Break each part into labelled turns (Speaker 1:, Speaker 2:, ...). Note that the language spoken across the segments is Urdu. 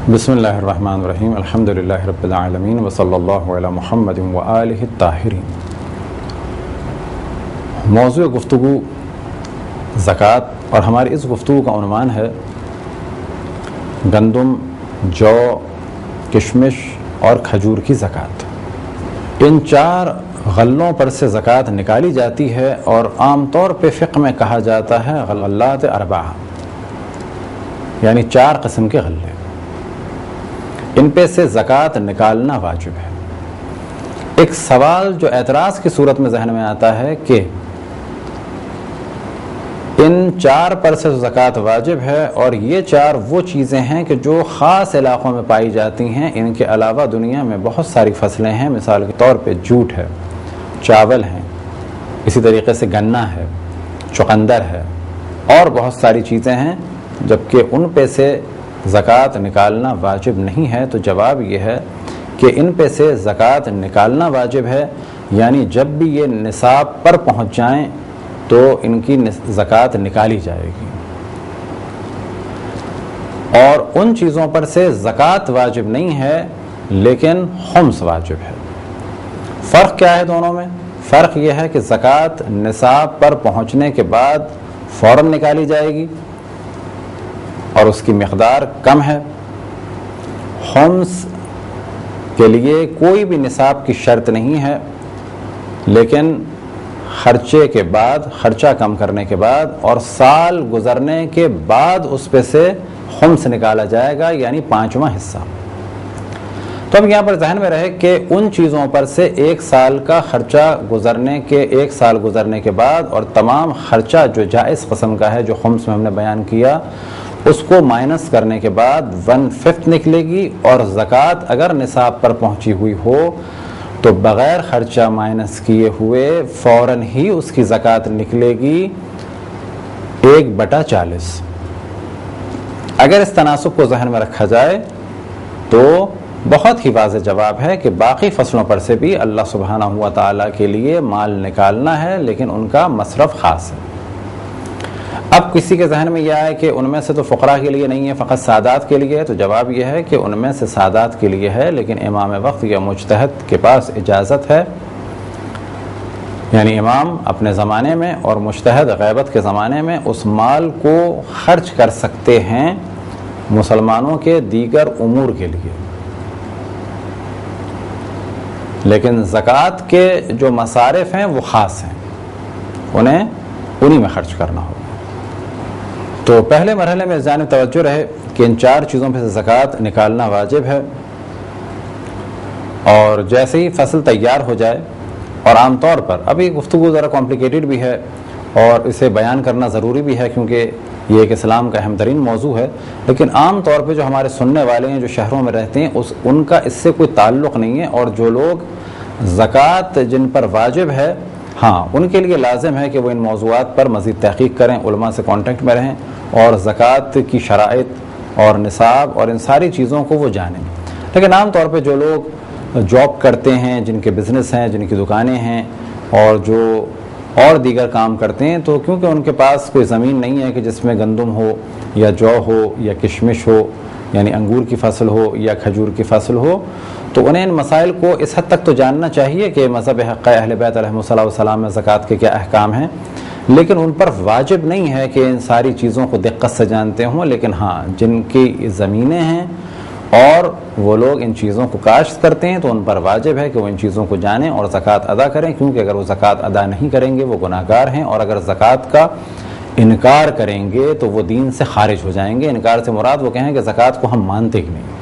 Speaker 1: بسم اللہ الرحمن الرحیم الحمدللہ رب العالمین وصلی اللہ علی محمد وآلہ الطاہرین۔ موضوع گفتگو زکوٰۃ، اور ہماری اس گفتگو کا عنوان ہے گندم، جو، کشمش اور کھجور کی زکوٰۃ۔ ان چار غلوں پر سے زکوٰۃ نکالی جاتی ہے اور عام طور پہ فقہ میں کہا جاتا ہے غلات اربعہ، یعنی چار قسم کے غلے، ان پہ سے زکوٰۃ نکالنا واجب ہے۔ ایک سوال جو اعتراض کی صورت میں ذہن میں آتا ہے کہ ان چار پر سے زکوٰۃ واجب ہے، اور یہ چار وہ چیزیں ہیں کہ جو خاص علاقوں میں پائی جاتی ہیں، ان کے علاوہ دنیا میں بہت ساری فصلیں ہیں، مثال کے طور پہ جوٹ ہے، چاول ہیں، اسی طریقے سے گنا ہے، چقندر ہے، اور بہت ساری چیزیں ہیں، جبکہ ان پہ سے زکوٰۃ نکالنا واجب نہیں ہے۔ تو جواب یہ ہے کہ ان پہ سے زکوٰۃ نکالنا واجب ہے، یعنی جب بھی یہ نصاب پر پہنچ جائیں تو ان کی زکوٰۃ نکالی جائے گی۔ اور ان چیزوں پر سے زکوٰۃ واجب نہیں ہے لیکن خمس واجب ہے۔ فرق کیا ہے دونوں میں؟ فرق یہ ہے کہ زکوٰۃ نصاب پر پہنچنے کے بعد فوراً نکالی جائے گی اور اس کی مقدار کم ہے۔ خمس کے لیے کوئی بھی نصاب کی شرط نہیں ہے، لیکن خرچے کے بعد، خرچہ کم کرنے کے بعد اور سال گزرنے کے بعد اس پہ سے خمس نکالا جائے گا، یعنی پانچواں حصہ۔ تو اب یہاں پر ذہن میں رہے کہ ان چیزوں پر سے ایک سال کا خرچہ ایک سال گزرنے کے بعد اور تمام خرچہ جو جائز قسم کا ہے، جو خمس میں ہم نے بیان کیا، اس کو مائنس کرنے کے بعد 1/5 نکلے گی، اور زکوٰۃ اگر نصاب پر پہنچی ہوئی ہو تو بغیر خرچہ مائنس کیے ہوئے فوراً ہی اس کی زکوٰۃ نکلے گی 1/40۔ اگر اس تناسب کو ذہن میں رکھا جائے تو بہت ہی واضح جواب ہے کہ باقی فصلوں پر سے بھی اللہ سبحانہ و تعالیٰ کے لیے مال نکالنا ہے، لیکن ان کا مصرف خاص ہے۔ اب کسی کے ذہن میں یہ آئے کہ ان میں سے تو فقراء کے لیے نہیں ہے، فقط سادات کے لیے ہے، تو جواب یہ ہے کہ ان میں سے سادات کے لیے ہے، لیکن امام وقت یا مجتہد کے پاس اجازت ہے، یعنی امام اپنے زمانے میں اور مجتہد غیبت کے زمانے میں اس مال کو خرچ کر سکتے ہیں مسلمانوں کے دیگر امور کے لیے، لیکن زکوٰۃ کے جو مصارف ہیں وہ خاص ہیں، انہیں میں خرچ کرنا ہوگا۔ تو پہلے مرحلے میں جانب توجہ رہے کہ ان چار چیزوں پہ سے زکوٰۃ نکالنا واجب ہے، اور جیسے ہی فصل تیار ہو جائے، اور عام طور پر ابھی گفتگو ذرا کمپلیکیٹڈ بھی ہے اور اسے بیان کرنا ضروری بھی ہے کیونکہ یہ ایک اسلام کا اہم ترین موضوع ہے، لیکن عام طور پہ جو ہمارے سننے والے ہیں، جو شہروں میں رہتے ہیں، ان کا اس سے کوئی تعلق نہیں ہے، اور جو لوگ زکوٰۃ جن پر واجب ہے، ہاں ان کے لیے لازم ہے کہ وہ ان موضوعات پر مزید تحقیق کریں، علماء سے کانٹیکٹ میں رہیں، اور زکوٰۃ کی شرائط اور نصاب اور ان ساری چیزوں کو وہ جانیں۔ لیکن عام طور پہ جو لوگ جاب کرتے ہیں، جن کے بزنس ہیں، جن کی دکانیں ہیں، اور جو اور دیگر کام کرتے ہیں، تو کیونکہ ان کے پاس کوئی زمین نہیں ہے کہ جس میں گندم ہو یا جو ہو یا کشمش ہو، یعنی انگور کی فصل ہو یا کھجور کی فصل ہو، تو انہیں ان مسائل کو اس حد تک تو جاننا چاہیے کہ مذہب حق اہل بیت علیہ السلام میں زکوٰۃ کے کیا احکام ہیں، لیکن ان پر واجب نہیں ہے کہ ان ساری چیزوں کو دقت سے جانتے ہوں۔ لیکن ہاں جن کی زمینیں ہیں اور وہ لوگ ان چیزوں کو کاشت کرتے ہیں، تو ان پر واجب ہے کہ وہ ان چیزوں کو جانیں اور زکوٰۃ ادا کریں، کیونکہ اگر وہ زکوٰۃ ادا نہیں کریں گے وہ گناہ گار ہیں، اور اگر زکوٰۃ کا انکار کریں گے تو وہ دین سے خارج ہو جائیں گے۔ انکار سے مراد وہ کہیں کہ زکوٰۃ کو ہم مانتے ہی نہیں۔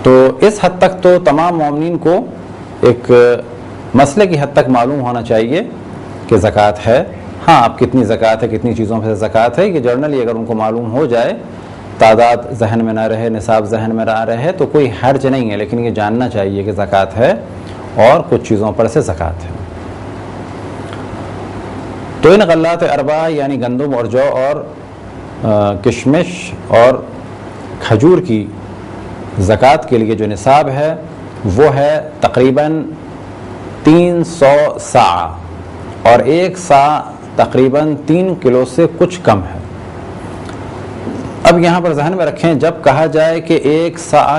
Speaker 1: تو اس حد تک تو تمام مومنین کو ایک مسئلے کی حد تک معلوم ہونا چاہیے کہ زکوٰۃ ہے۔ ہاں اب کتنی زکوٰۃ ہے، کتنی چیزوں پہ زکوٰۃ ہے، یہ جرنلی اگر ان کو معلوم ہو جائے، تعداد ذہن میں نہ رہے، نصاب ذہن میں نہ رہے، تو کوئی حرج نہیں ہے، لیکن یہ جاننا چاہیے کہ زکوٰۃ ہے اور کچھ چیزوں پر سے زکوٰۃ ہے۔ تو ان غلات اربعہ یعنی گندم اور جو اور کشمش اور کھجور کی زکوٰۃ کے لیے جو نصاب ہے وہ ہے تقریباً 300 صاع، اور ایک صاع تقریباً 3 کلو سے کچھ کم ہے۔ اب یہاں پر ذہن میں رکھیں، جب کہا جائے کہ 1 صاع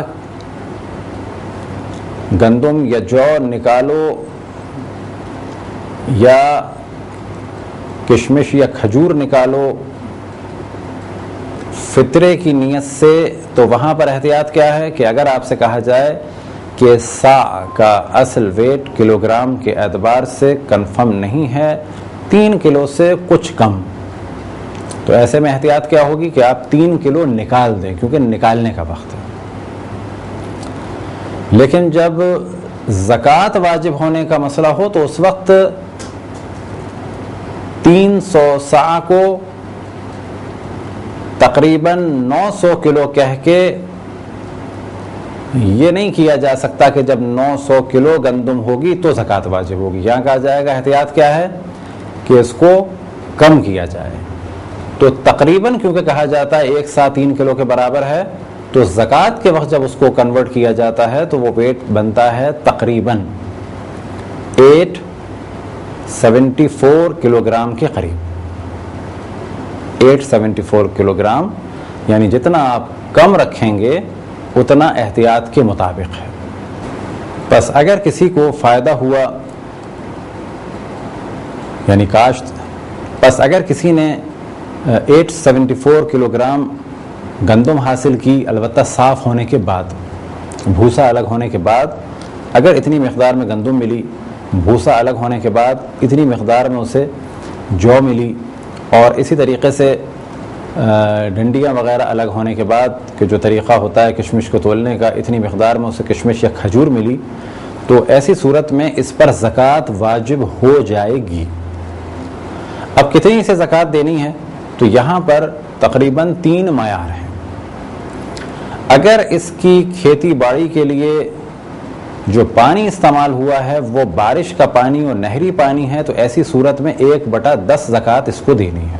Speaker 1: گندم یا جو نکالو یا کشمش یا کھجور نکالو فطرے کی نیت سے، تو وہاں پر احتیاط کیا ہے کہ اگر آپ سے کہا جائے کہ صاع کا اصل ویٹ کلو گرام کے اعتبار سے کنفرم نہیں ہے، 3 کلو سے کچھ کم، تو ایسے میں احتیاط کیا ہوگی کہ آپ 3 کلو نکال دیں، کیونکہ نکالنے کا وقت ہے۔ لیکن جب زکوٰۃ واجب ہونے کا مسئلہ ہو تو اس وقت 300 صاع کو تقریباً 900 کلو کہہ کے یہ نہیں کیا جا سکتا کہ جب 900 کلو گندم ہوگی تو زکوٰۃ واجب ہوگی۔ یہاں کہا جائے گا احتیاط کیا ہے کہ اس کو کم کیا جائے، تو تقریباً کیونکہ کہا جاتا ہے 1 صاع 3 کلو کے برابر ہے، تو زکوٰۃ کے وقت جب اس کو کنورٹ کیا جاتا ہے تو وہ ویٹ بنتا ہے تقریباً 874 کلو گرام کے قریب۔ 874 کلو گرام، یعنی جتنا آپ کم رکھیں گے اتنا احتیاط کے مطابق ہے۔ بس اگر کسی کو فائدہ ہوا، یعنی کاشت، بس اگر کسی نے 874 کلو گرام گندم حاصل کی، البتہ صاف ہونے کے بعد، بھوسا الگ ہونے کے بعد، اگر اتنی مقدار میں گندم ملی، بھوسا الگ ہونے کے بعد اتنی مقدار میں اسے جو ملی، اور اسی طریقے سے ڈنڈیاں وغیرہ الگ ہونے کے بعد کہ جو طریقہ ہوتا ہے کشمش کو تولنے کا، اتنی مقدار میں اسے کشمش یا کھجور ملی، تو ایسی صورت میں اس پر زکوٰۃ واجب ہو جائے گی۔ اب کتنی سے زکوٰۃ دینی ہے؟ تو یہاں پر تقریباً 3 معیار ہیں۔ اگر اس کی کھیتی باڑی کے لیے جو پانی استعمال ہوا ہے وہ بارش کا پانی اور نہری پانی ہے، تو ایسی صورت میں 1/10 زکوٰۃ اس کو دینی ہے۔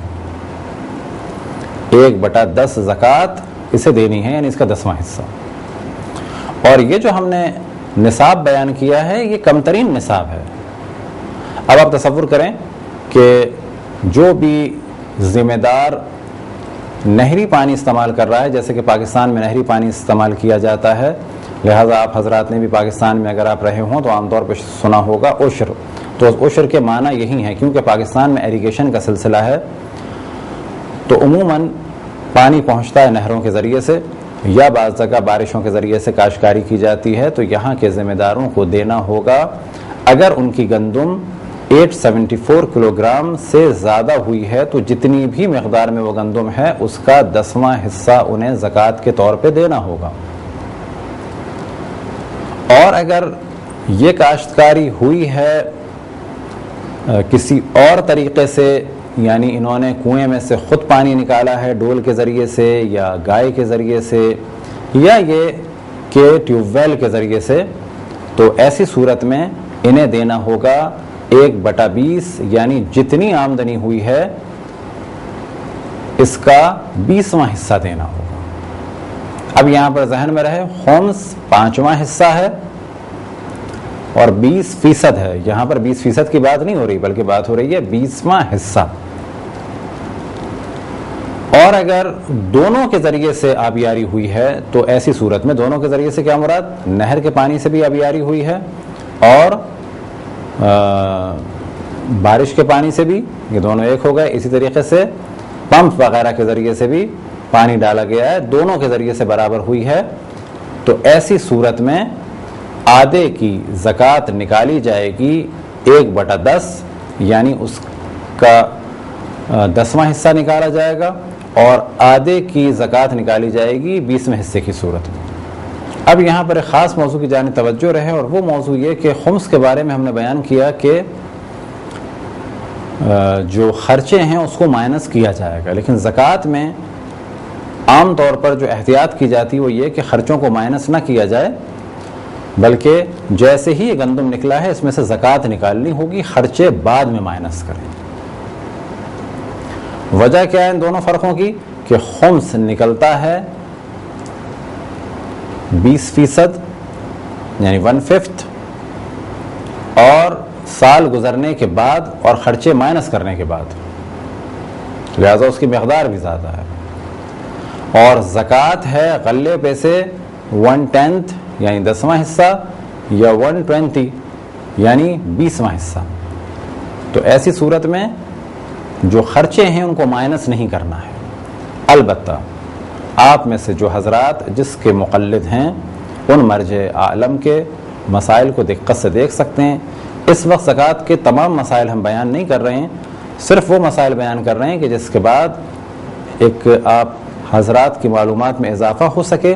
Speaker 1: 1/10 زکوٰۃ اسے دینی ہے، یعنی اس کا 10واں حصہ۔ اور یہ جو ہم نے نصاب بیان کیا ہے یہ کم ترین نصاب ہے۔ اب آپ تصور کریں کہ جو بھی ذمہ دار نہری پانی استعمال کر رہا ہے، جیسے کہ پاکستان میں نہری پانی استعمال کیا جاتا ہے، لہٰذا آپ حضرات نے بھی پاکستان میں اگر آپ رہے ہوں تو عام طور پہ سنا ہوگا عشر، تو عشر کے معنی یہی ہیں، کیونکہ پاکستان میں ایریگیشن کا سلسلہ ہے تو عموماً پانی پہنچتا ہے نہروں کے ذریعے سے یا بعض جگہ بارشوں کے ذریعے سے کاشتکاری کی جاتی ہے، تو یہاں کے ذمہ داروں کو دینا ہوگا اگر ان کی گندم 874 کلو گرام سے زیادہ ہوئی ہے تو جتنی بھی مقدار میں وہ گندم ہے اس کا 10واں حصہ انہیں زکوٰۃ کے طور پہ دینا ہوگا۔ اور اگر یہ کاشتکاری ہوئی ہے کسی اور طریقے سے، یعنی انہوں نے کنویں میں سے خود پانی نکالا ہے ڈول کے ذریعے سے یا گائے کے ذریعے سے یا یہ کہ ٹیوب ویل کے ذریعے سے، تو ایسی صورت میں انہیں دینا ہوگا 1/20، یعنی جتنی آمدنی ہوئی ہے اس کا 20واں حصہ دینا ہوگا۔ اب یہاں پر ذہن میں رہے خمس 5واں حصہ ہے اور 20% ہے، یہاں پر 20% کی بات نہیں ہو رہی بلکہ بات ہو رہی ہے 20واں حصہ۔ اور اگر دونوں کے ذریعے سے آبیاری ہوئی ہے تو ایسی صورت میں دونوں کے ذریعے سے کیا مراد؟ نہر کے پانی سے بھی آبیاری ہوئی ہے اور بارش کے پانی سے بھی، یہ دونوں ایک ہو گئے، اسی طریقے سے پمپ وغیرہ کے ذریعے سے بھی پانی ڈالا گیا ہے، دونوں کے ذریعے سے برابر ہوئی ہے، تو ایسی صورت میں آدھے کی زکوٰۃ نکالی جائے گی 1/10، یعنی اس کا 10واں حصہ نکالا جائے گا اور آدھے کی زکوٰۃ نکالی جائے گی 20ویں حصے کی صورت میں۔ اب یہاں پر ایک خاص موضوع کی جانب توجہ رہے، اور وہ موضوع یہ کہ خمس کے بارے میں ہم نے بیان کیا کہ جو خرچے ہیں اس کو مائنس کیا جائے گا، لیکن زکوٰۃ میں عام طور پر جو احتیاط کی جاتی ہے وہ یہ کہ خرچوں کو مائنس نہ کیا جائے، بلکہ جیسے ہی یہ گندم نکلا ہے اس میں سے زکوٰۃ نکالنی ہوگی، خرچے بعد میں مائنس کریں۔ وجہ کیا ہے ان دونوں فرقوں کی؟ کہ خمس نکلتا ہے 20% یعنی 1/5 اور سال گزرنے کے بعد اور خرچے مائنس کرنے کے بعد، لہذا اس کی مقدار بھی زیادہ ہے۔ اور زکوٰۃ ہے غلے پہ سے 1/10 یعنی 10واں حصہ یا 120 یعنی 20واں حصہ. تو ایسی صورت میں جو خرچے ہیں ان کو مائنس نہیں کرنا ہے. البتہ آپ میں سے جو حضرات جس کے مقلد ہیں ان مرجع عالم کے مسائل کو دقت سے دیکھ سکتے ہیں. اس وقت زکوٰۃ کے تمام مسائل ہم بیان نہیں کر رہے ہیں, صرف وہ مسائل بیان کر رہے ہیں کہ جس کے بعد ایک آپ حضرات کی معلومات میں اضافہ ہو سکے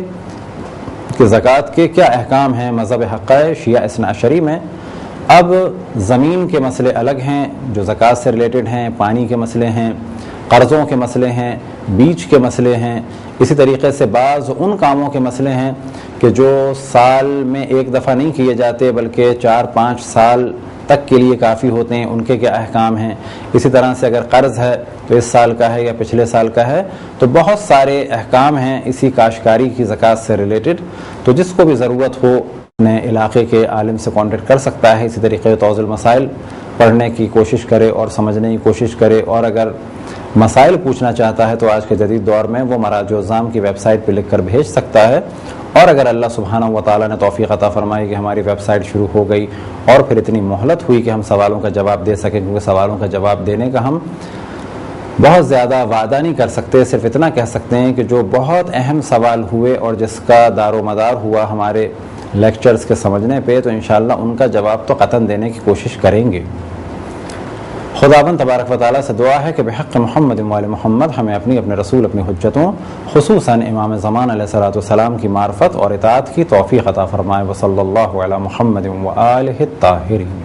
Speaker 1: کہ زکوٰۃ کے کیا احکام ہیں مذہب حق شیعہ اثنا عشری میں. اب زمین کے مسئلے الگ ہیں جو زکوٰۃ سے ریلیٹڈ ہیں, پانی کے مسئلے ہیں, قرضوں کے مسئلے ہیں, بیج کے مسئلے ہیں. اسی طریقے سے بعض ان کاموں کے مسئلے ہیں کہ جو سال میں ایک دفعہ نہیں کیے جاتے بلکہ 4-5 سال تک کے لیے کافی ہوتے ہیں, ان کے کیا احکام ہیں. اسی طرح سے اگر قرض ہے تو اس سال کا ہے یا پچھلے سال کا ہے, تو بہت سارے احکام ہیں اسی کاشتکاری کی زکوٰۃ سے ریلیٹڈ. تو جس کو بھی ضرورت ہو اپنے علاقے کے عالم سے کانٹیکٹ کر سکتا ہے. اسی طریقے توضیح المسائل پڑھنے کی کوشش کرے اور سمجھنے کی کوشش کرے, اور اگر مسائل پوچھنا چاہتا ہے تو آج کے جدید دور میں وہ مراجع الزام کی ویب سائٹ پہ لکھ کر بھیج سکتا ہے. اور اگر اللہ سبحانہ و تعالیٰ نے توفیق عطا فرمائی کہ ہماری ویب سائٹ شروع ہو گئی اور پھر اتنی مہلت ہوئی کہ ہم سوالوں کا جواب دے سکیں, کیونکہ سوالوں کا جواب دینے کا ہم بہت زیادہ وعدہ نہیں کر سکتے, صرف اتنا کہہ سکتے ہیں کہ جو بہت اہم سوال ہوئے اور جس کا دار و مدار ہوا ہمارے لیکچرز کے سمجھنے پہ, تو انشاءاللہ ان کا جواب تو قطعاً دینے کی کوشش کریں گے. خداوند تبارک و تعالیٰ سے دعا ہے کہ بحق محمد و آل محمد ہمیں اپنے رسول اپنی حجتوں خصوصاً امام زمان علیہ الصلوۃ والسلام کی معرفت اور اطاعت کی توفیق عطا فرمائے. وصلی اللہ علی محمد و آلہ الطاہرین.